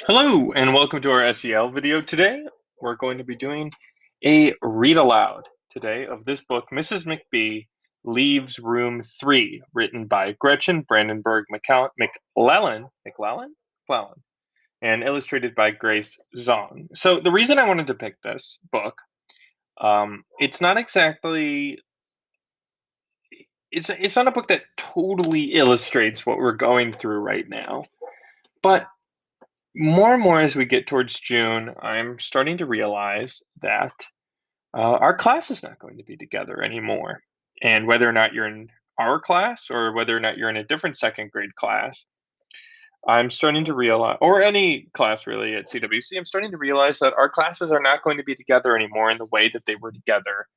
Hello and welcome to our SEL video. Today we're going to be doing a read aloud today of this book, Mrs. McBee Leaves Room 3, written by Gretchen Brandenburg McClellan, and illustrated by Grace Zong. So the reason I wanted to pick this book, it's not exactly it's not a book that totally illustrates what we're going through right now, but more and more as we get towards June, I'm starting to realize that our class is not going to be together anymore. And whether or not you're in our class or whether or not you're in a different second grade class, I'm starting to realize, or any class really at CWC, I'm starting to realize that our classes are not going to be together anymore in the way that they were together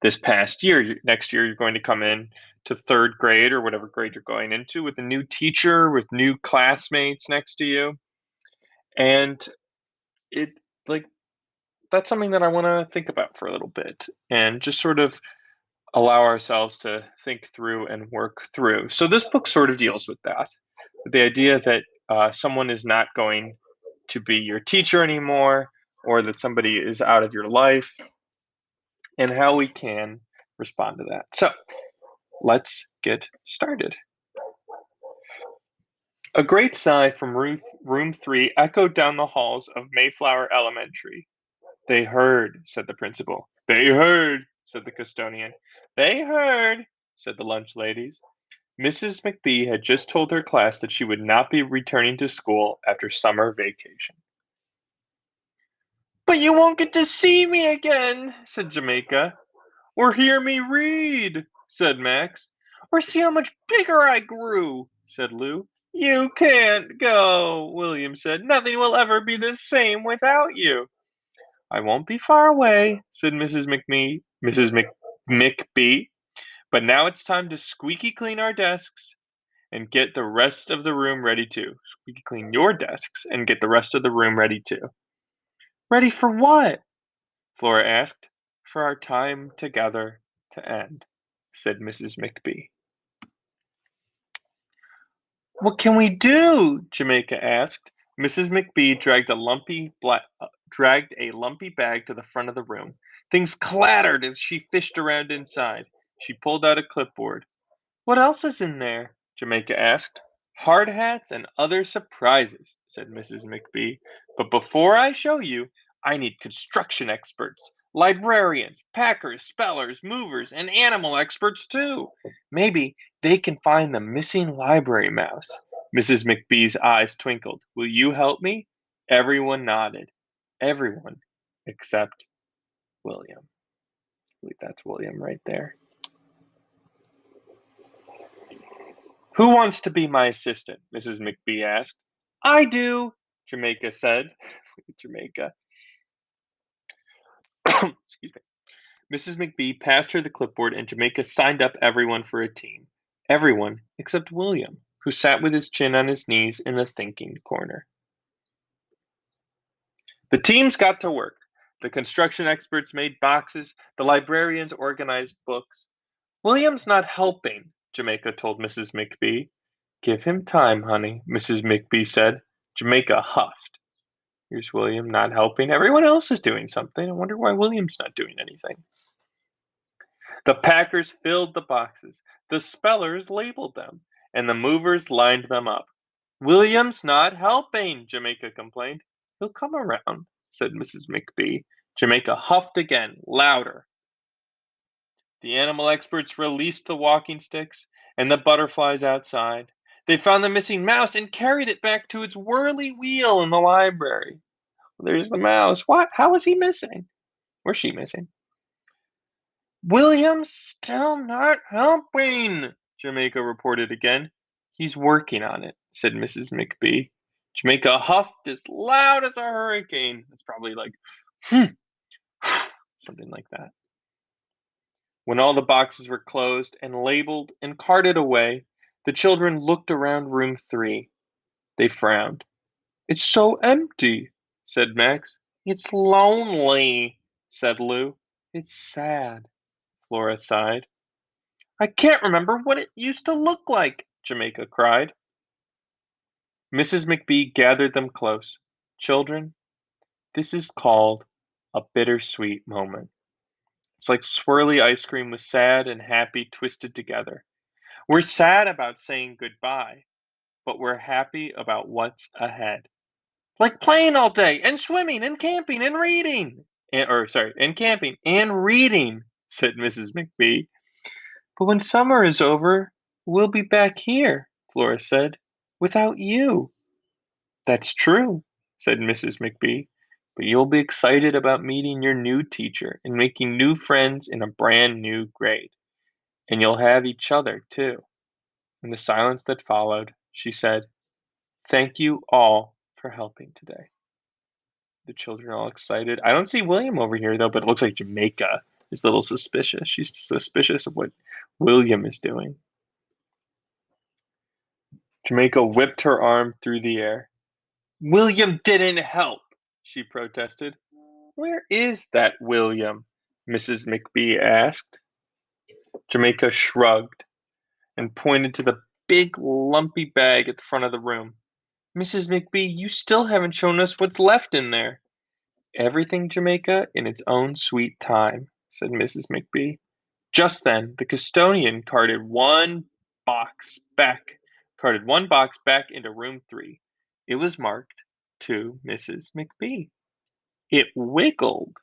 this past year. Next year, you're going to come in to third grade or whatever grade you're going into with a new teacher, with new classmates next to you. And it like that's something that I want to think about for a little bit and just sort of allow ourselves to think through and work through. So this book sort of deals with that, with the idea that someone is not going to be your teacher anymore, or that somebody is out of your life, and how we can respond to that. So let's get started. A great sigh from room 3 echoed down the halls of Mayflower Elementary. "They heard," said the principal. "They heard," said the custodian. "They heard," said the lunch ladies. Mrs. McBee had just told her class that she would not be returning to school after summer vacation. "But you won't get to see me again," said Jamaica. "Or hear me read," said Max. "Or see how much bigger I grew," said Lou. "You can't go," William said. "Nothing will ever be the same without you." "I won't be far away," said Mrs. McBee. "But now it's time to squeaky clean our desks and get the rest of the room ready too. Squeaky clean your desks and get the rest of the room ready too." "Ready for what?" Flora asked. "For our time together to end," said Mrs. McBee. "What can we do?" Jamaica asked. Mrs. McBee dragged a lumpy bag to the front of the room. Things clattered as she fished around inside. She pulled out a clipboard. "What else is in there?" Jamaica asked. "Hard hats and other surprises," said Mrs. McBee. "But before I show you, I need construction experts, librarians, packers, spellers, movers, and animal experts too. Maybe they can find the missing library mouse." Mrs. McBee's eyes twinkled. "Will you help me?" Everyone nodded. Everyone except William. I believe that's William right there. "Who wants to be my assistant?" Mrs. McBee asked. "I do," Jamaica said. Jamaica. Excuse me. Mrs. McBee passed her the clipboard and Jamaica signed up everyone for a team. Everyone except William, who sat with his chin on his knees in the thinking corner. The teams got to work. The construction experts made boxes, the librarians organized books. "William's not helping," Jamaica told Mrs. McBee. "Give him time, honey," Mrs. McBee said. Jamaica huffed. "Here's William not helping. Everyone else is doing something. I wonder why William's not doing anything." The packers filled the boxes, the spellers labeled them, and the movers lined them up. "William's not helping," Jamaica complained. "He'll come around," said Mrs. McBee. Jamaica huffed again, louder. The animal experts released the walking sticks and the butterflies outside. They found the missing mouse and carried it back to its whirly wheel in the library. "There's the mouse. What? How is he missing? Or she missing?" "William's still not helping," Jamaica reported again. "He's working on it," said Mrs. McBee. Jamaica huffed as loud as a hurricane. It's probably like, hmm, something like that. When all the boxes were closed and labeled and carted away, the children looked around room 3. They frowned. "It's so empty," said Max. "It's lonely," said Lou. "It's sad," Flora sighed. "I can't remember what it used to look like," Jamaica cried. Mrs. McBee gathered them close. Children, this is called a bittersweet moment. It's like swirly ice cream with sad and happy twisted together. We're sad about saying goodbye, but we're happy about what's ahead. Like playing all day and swimming and camping and reading. And camping and reading, said Mrs. McBee. But when summer is over, we'll be back here, Flora said, without you. That's true, said Mrs. McBee. But you'll be excited about meeting your new teacher and making new friends in a brand new grade. And you'll have each other, too. In the silence that followed, she said, Thank you all for helping today. The children are all excited. I don't see William over here, though, but it looks like Jamaica is a little suspicious. She's suspicious of what William is doing. Jamaica whipped her arm through the air. William didn't help, she protested. Where is that William? Mrs. McBee asked. Jamaica shrugged and pointed to the big lumpy bag at the front of the room. Mrs. McBee, you still haven't shown us what's left in there. Everything, Jamaica, in its own sweet time, said Mrs. McBee. Just then, the custodian carted one box back into room 3. It was marked to Mrs. McBee. It wiggled.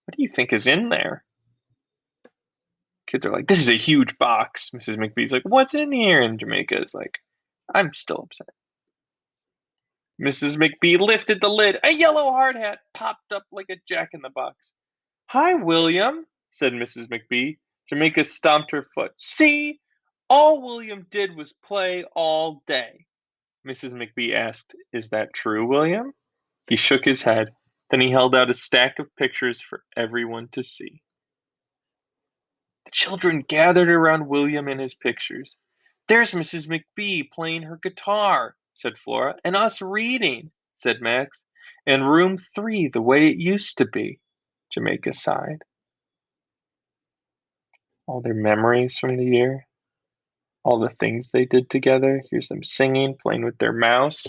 What do you think is in there? Kids are like, this is a huge box. Mrs. McBee's like, what's in here? And Jamaica is like, I'm still upset. Mrs. McBee lifted the lid. A yellow hard hat popped up like a jack-in-the-box. Hi, William, said Mrs. McBee. Jamaica stomped her foot. See? All William did was play all day. Mrs. McBee asked, Is that true, William? He shook his head. Then he held out a stack of pictures for everyone to see. The children gathered around William and his pictures. There's Mrs. McBee playing her guitar, said Flora. And us reading, said Max. And room 3 the way it used to be, Jamaica sighed. All their memories from the year, all the things they did together. Here's them singing, playing with their mouse,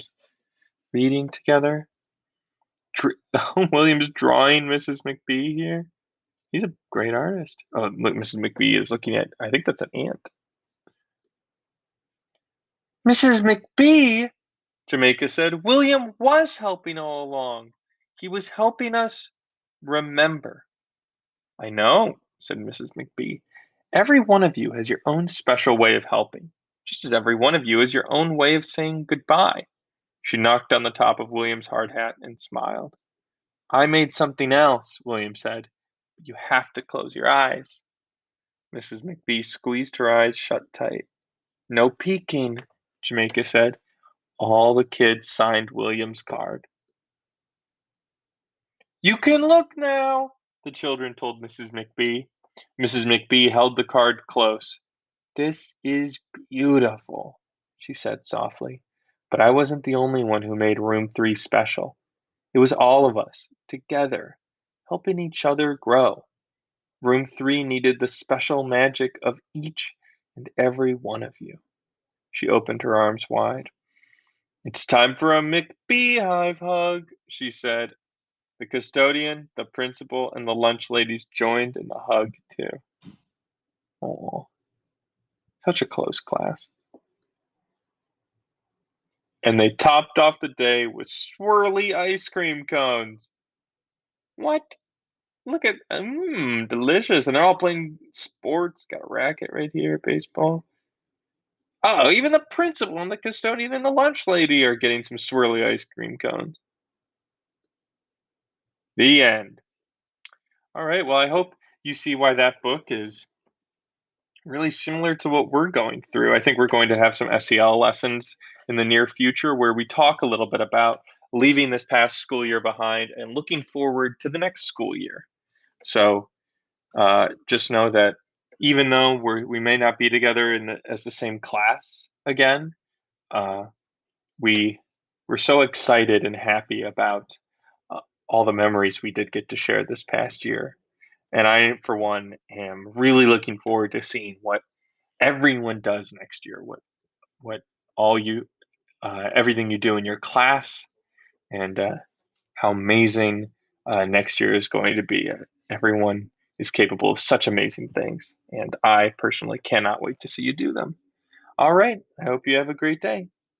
reading together. William's drawing Mrs. McBee here. He's a great artist. Oh, look, Mrs. McBee is looking at, I think that's an ant. Mrs. McBee, Jamaica said, William was helping all along. He was helping us remember. I know, said Mrs. McBee. Every one of you has your own special way of helping, just as every one of you has your own way of saying goodbye. She knocked on the top of William's hard hat and smiled. I made something else, William said. But you have to close your eyes. Mrs. McBee squeezed her eyes shut tight. No peeking, Jamaica said. All the kids signed William's card. You can look now, the children told Mrs. McBee. Mrs. McBee held the card close. This is beautiful, she said softly. But I wasn't the only one who made room 3 special. It was all of us, together, helping each other grow. Room 3 needed the special magic of each and every one of you. She opened her arms wide. It's time for a McBeehive hug, she said. The custodian, the principal, and the lunch ladies joined in the hug, too. Oh, such a close class. And they topped off the day with swirly ice cream cones. What? Look at, delicious. And they're all playing sports. Got a racket right here, baseball. Oh, even the principal and the custodian and the lunch lady are getting some swirly ice cream cones. The end. All right. Well, I hope you see why that book is really similar to what we're going through. I think we're going to have some SEL lessons in the near future where we talk a little bit about leaving this past school year behind and looking forward to the next school year. So just know that even though we may not be together as the same class again, uh, we're so excited and happy about uh, all the memories we did get to share this past year. And I, for one, am really looking forward to seeing what everyone does next year. What all you everything you do in your class, and how amazing next year is going to be. Everyone is capable of such amazing things, and I personally cannot wait to see you do them. All right. I hope you have a great day.